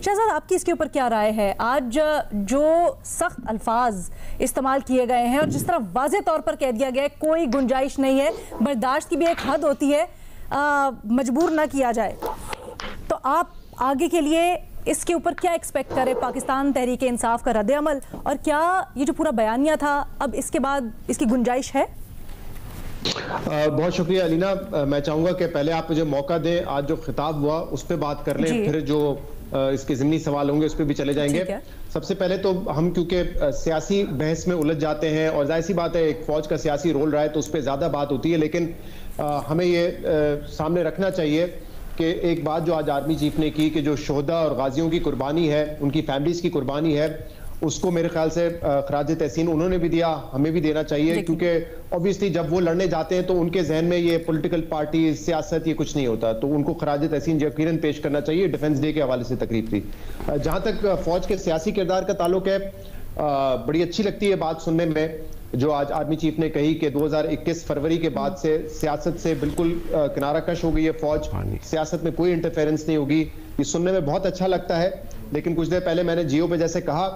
शहजाद, आपकी इसके ऊपर क्या राय है? आज जो सख्त अल्फाज इस्तेमाल किए गए हैं और जिस तरह वाज़े तौर पर कह दिया गया है कोई गुंजाइश नहीं है, बर्दाश्त की भी एक हद होती है, मजबूर ना किया जाए, तो आप आगे के लिए इसके ऊपर क्या एक्सपेक्ट करें? पाकिस्तान तहरीक इंसाफ का रद्द-ए-अमल, और क्या ये जो पूरा बयानिया था अब इसके बाद इसकी गुंजाइश है? बहुत शुक्रिया अलीना। मैं चाहूंगा कि पहले आप मुझे मौका दें, आज जो खिताब हुआ उस पर बात कर लें, फिर जो इसके ज़िमनी सवाल होंगे उस पर भी चले जाएंगे। सबसे पहले तो हम क्योंकि सियासी बहस में उलझ जाते हैं और जाहिर सी बात है एक फौज का सियासी रोल रहा है तो उस पर ज़्यादा बात होती है, लेकिन हमें ये सामने रखना चाहिए कि एक बात जो आज आर्मी चीफ ने की कि जो शोहदा और गाजियों की कुर्बानी है, उनकी फैमिलीज की कुर्बानी है, उसको मेरे ख्याल से खराज तहसीन उन्होंने भी दिया, हमें भी देना चाहिए, क्योंकि ऑब्वियसली जब वो लड़ने जाते हैं तो उनके जहन में ये पॉलिटिकल पार्टी, सियासत, ये कुछ नहीं होता, तो उनको खराज तहसीन यकीनन पेश करना चाहिए। डिफेंस डे के हवाले से तकरीब थी। जहां तक फौज के सियासी किरदार का ताल्लुक है, बड़ी अच्छी लगती है बात सुनने में जो आज आर्मी चीफ ने कही कि 2021 फरवरी के बाद से सियासत से बिल्कुल किनारा कश हो गई है फौज, सियासत में कोई इंटरफेरेंस नहीं होगी। ये सुनने में बहुत अच्छा लगता है, लेकिन कुछ देर पहले मैंने जियो पे जैसे कहा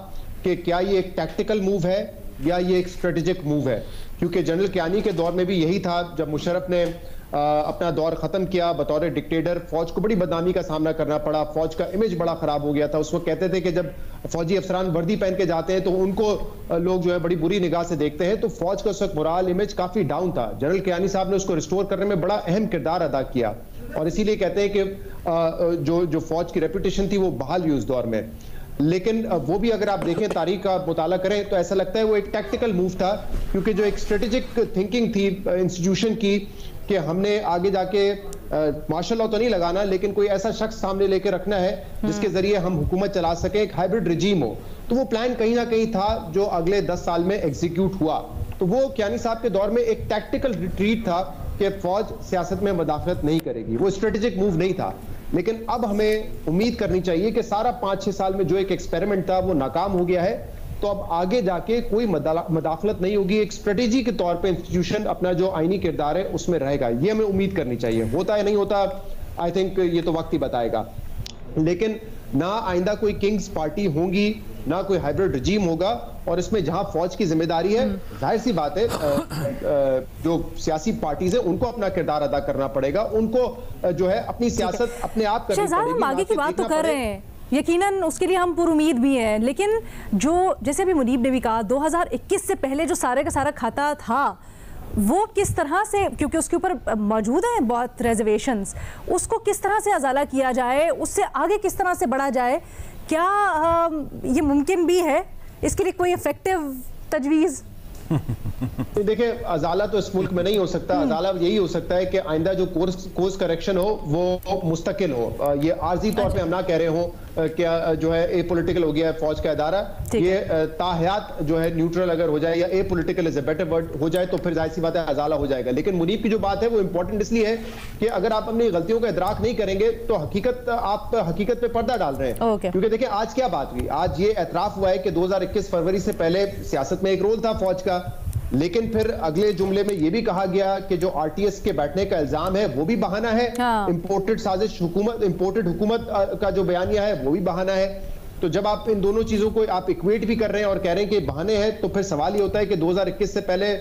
कि क्या ये एक टैक्टिकल मूव है या ये एक स्ट्रेटेजिक मूव है, क्योंकि जनरल कियानी के दौर में भी यही था। जब मुशर्रफ ने अपना दौर खत्म किया बतौर डिक्टेटर, फौज को बड़ी बदनामी का सामना करना पड़ा, फौज का इमेज बड़ा खराब हो गया था। उस वक्त कहते थे कि जब फौजी अफसरान वर्दी पहन के जाते हैं तो उनको लोग जो है बड़ी बुरी निगाह से देखते हैं, तो फौज का उस वक्त मोराल इमेज काफी डाउन था। जनरल कियानी साहब ने उसको रिस्टोर करने में बड़ा अहम किरदार अदा किया, और इसीलिए कहते हैं कि जो फौज की रेपुटेशन थी वो बहाल हुई उस दौर में। लेकिन वो भी अगर आप देखें, तारीख का मुताला करें, तो ऐसा लगता है वो एक टैक्टिकल मूव था, क्योंकि जो एक स्ट्रेटेजिक थिंकिंग थी इंस्टीट्यूशन की कि हमने आगे जाके मार्शल लॉ तो नहीं लगाना, लेकिन कोई ऐसा शख्स सामने लेके रखना है जिसके जरिए हम हुकूमत चला सके, एक हाइब्रिड रिजीम हो। तो वो प्लान कहीं ना कहीं था जो अगले 10 साल में एग्जीक्यूट हुआ। तो वो कियानी साहब के दौर में एक टैक्टिकल रिट्रीट था कि फौज सियासत में मदाखलत नहीं करेगी, वो स्ट्रेटेजिक मूव नहीं था। लेकिन अब हमें उम्मीद करनी चाहिए कि सारा 5-6 साल में जो एक एक्सपेरिमेंट था वो नाकाम हो गया है, तो अब आगे जाके कोई मदाखलत नहीं होगी, एक स्ट्रेटेजी के तौर पे इंस्टीट्यूशन अपना जो आईनी किरदार है उसमें रहेगा। ये हमें उम्मीद करनी चाहिए। होता है नहीं होता, आई थिंक ये तो वक्त ही बताएगा। लेकिन ना आइंदा कोई किंग्स पार्टी होंगी, ना कोई हाइब्रिड रजीम होगा, और इसमें जहां फौज की जिम्मेदारी है, जाहिर सी बात है जो सियासी पार्टीज है उनको अपना किरदार अदा करना पड़ेगा, उनको जो है अपनी सियासत अपने आप करनी पड़ेगी। हम आगे की बात तो कर रहे हैं, यकीनन उसके लिए हम पूरी उम्मीद भी हैं, लेकिन जो जैसे अभी मुनीब ने भी कहा 2021 से पहले जो सारे का सारा खाता था वो किस तरह से, क्योंकि उसके ऊपर मौजूद हैं बहुत रिजर्वेशंस, उसको किस तरह से अजाला किया जाए, उससे आगे किस तरह से बढ़ा जाए, क्या ये मुमकिन भी है? इसके लिए कोई इफेक्टिव तजवीज़? देखिए, अजाला तो इस मुल्क में नहीं हो सकता। अजाला यही हो सकता है कि आइंदा जो कोर्स करेक्शन हो वो मुस्तकिल हो। ये आर्जी तौर पे हम ना कह रहे हो क्या जो है ए पॉलिटिकल हो गया है फौज का इदारा, ये ताहयात जो है न्यूट्रल अगर हो जाए या a political is a better word हो जाए तो फिर जाहिर सी बात है अजाला हो जाएगा। लेकिन मुनीब की जो बात है वो इंपॉर्टेंट इसलिए है कि अगर आप अपनी गलतियों का इदराक नहीं करेंगे तो आप हकीकत पे पर्दा डाल रहे हैं। क्योंकि देखिए आज क्या बात हुई, आज ये एतराफ हुआ है कि 2021 फरवरी से पहले सियासत में एक रोल था फौज का, लेकिन फिर अगले जुमले में यह भी कहा गया कि जो आरटीएस के बैठने का इल्जाम है वो भी बहाना है, इंपोर्टेड साजिश हुकूमत, इंपोर्टेड हुकूमत का जो बयानिया है वो भी बहाना है। तो जब आप इन दोनों चीजों को आप इक्वेट भी कर रहे हैं और कह रहे हैं कि बहाने हैं, तो फिर सवाल ये होता है कि 2021 से पहले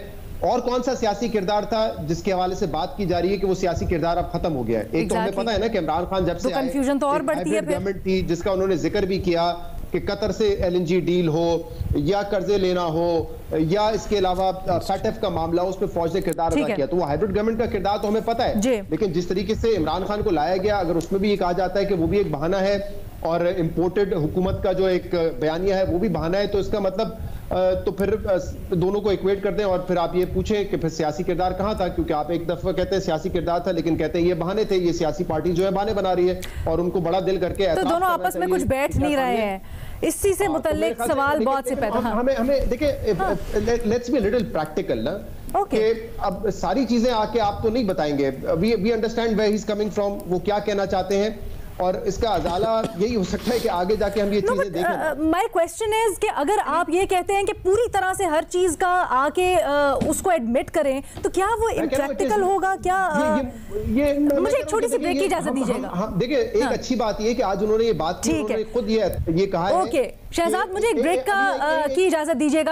और कौन सा सियासी किरदार था जिसके हवाले से बात की जा रही है कि वो सियासी किरदार अब खत्म हो गया है। एक तो हमें पता है ना कि इमरान खान जब से कंफ्यूजन तो और बढ़ती है, गवर्नमेंट थी जिसका उन्होंने जिक्र भी किया कि कतर से एलएनजी डील हो या कर्जे लेना हो या इसके अलावा फैटफ का मामला हो, उसमें फौज ने किरदार अदा किया, तो वो हाइब्रिड गवर्नमेंट का किरदार तो हमें पता है। लेकिन जिस तरीके से इमरान खान को लाया गया, अगर उसमें भी ये कहा जाता है कि वो भी एक बहाना है और इंपोर्टेड हुकूमत का जो एक बयानिया है वो भी बहाना है, तो इसका मतलब तो फिर दोनों को इक्वेट कर दें और फिर आप ये पूछें कि फिर सियासी किरदार कहाँ था, क्योंकि आप एक दफा कहते हैं सियासी किरदार था लेकिन कहते हैं ये बहाने थे, ये सियासी पार्टी जो है बहाने बना रही है और उनको बड़ा दिल करके तो दोनों आपस में कुछ बैठ नहीं रहे हैं। इसी से मुतल्लिक सवाल बहुत से पैदा हमें देखिए लेट्स बी लिटिल प्रैक्टिकल ना, कि अब सारी चीजें आके आप तो नहीं बताएंगे। We understand where he is coming from, वो क्या कहना चाहते हैं। और इसका अजाला यही हो सकता है कि आगे जाके हम ये चीजें देखें। माय क्वेश्चन इज कि अगर आप ये कहते हैं कि पूरी तरह से हर चीज का आके उसको एडमिट करें, तो क्या वो इम्प्रैक्टिकल होगा? क्या ये मुझे एक छोटी सी ब्रेक की इजाजत दीजिएगा। देखिए, एक अच्छी बात ये कि आज उन्होंने ये बात की, उन्होंने खुद ये कहा है। ओके शहजाद, मुझे एक ब्रेक की इजाजत दीजिएगा।